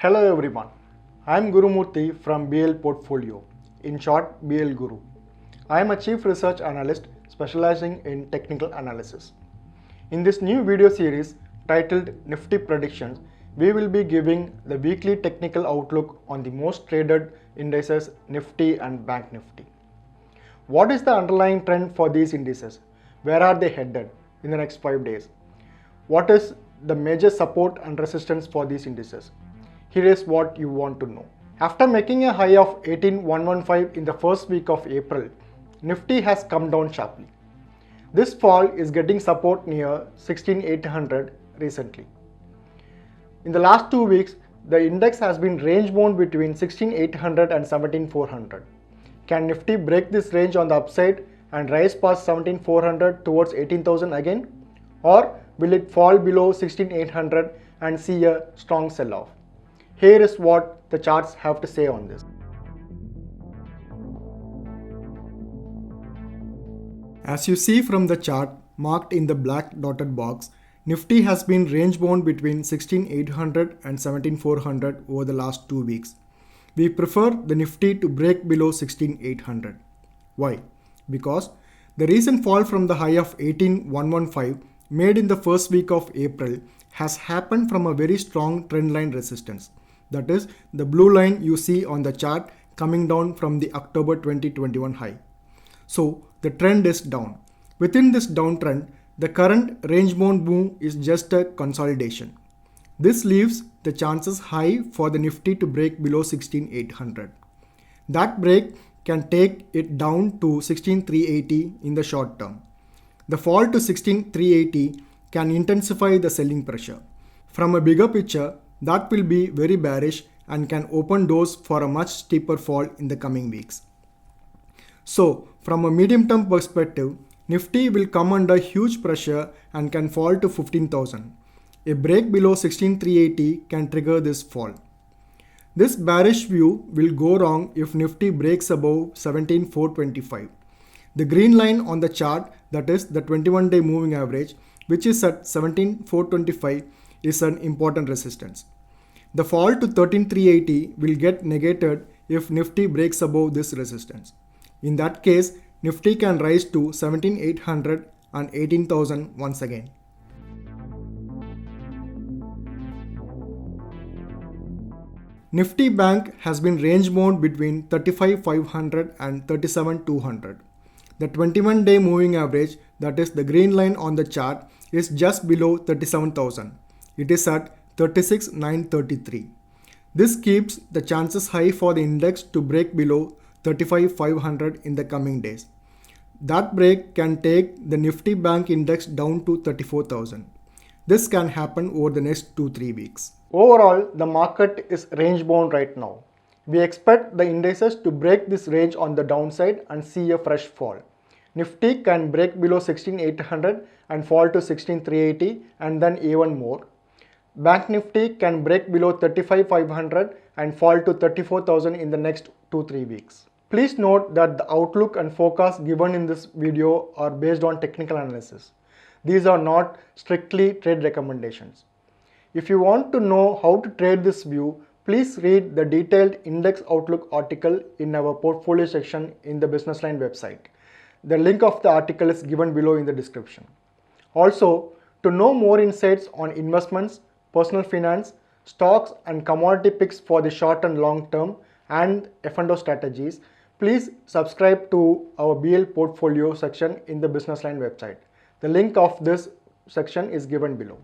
Hello everyone, I am Gurumurthy from BL Portfolio, in short BL Guru. I am a Chief Research Analyst specializing in technical analysis. In this new video series titled Nifty Predictions, we will be giving the weekly technical outlook on the most traded indices Nifty and Bank Nifty. What is the underlying trend for these indices? Where are they headed in the next 5 days? What is the major support and resistance for these indices? Here is what you want to know. After making a high of 18,115 in the first week of April, Nifty has come down sharply. This fall is getting support near 16,800 recently. In the last 2 weeks, the index has been range bound between 16,800 and 17,400. Can Nifty break this range on the upside and rise past 17,400 towards 18,000 again? Or will it fall below 16,800 and see a strong sell-off? Here is what the charts have to say on this. As you see from the chart marked in the black dotted box, Nifty has been range bound between 16,800 and 17,400 over the last 2 weeks. We prefer the Nifty to break below 16,800. Why? Because the recent fall from the high of 18,115 made in the first week of April has happened from a very strong trendline resistance. That is the blue line you see on the chart coming down from the October 2021 high. So the trend is down. Within this downtrend, the current range bound move is just a consolidation. This leaves the chances high for the Nifty to break below 16,800. That break can take it down to 16,380 in the short term. The fall to 16,380 can intensify the selling pressure. From a bigger picture, that will be very bearish and can open doors for a much steeper fall in the coming weeks. So, from a medium-term perspective, Nifty will come under huge pressure and can fall to 15,000. A break below 16,380 can trigger this fall. This bearish view will go wrong if Nifty breaks above 17,425. The green line on the chart, that is the 21-day moving average, which is at 17,425, is an important resistance. The fall to 13,380 will get negated if Nifty breaks above this resistance. In that case, Nifty can rise to 17,800 and 18,000 once again. Nifty Bank has been range bound between 35,500 and 37,200. The 21-day moving average, that is the green line on the chart, is just below 37,000. It is at 36,933. This keeps the chances high for the index to break below 35,500 in the coming days. That break can take the Nifty Bank index down to 34,000. This can happen over the next 2-3 weeks. Overall, the market is range bound right now. We expect the indices to break this range on the downside and see a fresh fall. Nifty can break below 16,800 and fall to 16,380 and then even more. Bank Nifty can break below 35,500 and fall to 34,000 in the next 2-3 weeks. Please note that the outlook and forecast given in this video are based on technical analysis. These are not strictly trade recommendations. If you want to know how to trade this view, please read the detailed index outlook article in our portfolio section in the Business Line website. The link of the article is given below in the description. Also, to know more insights on investments, personal finance, stocks and commodity picks for the short and long term and F&O strategies, please subscribe to our BL Portfolio section in the Business Line website. The link of this section is given below.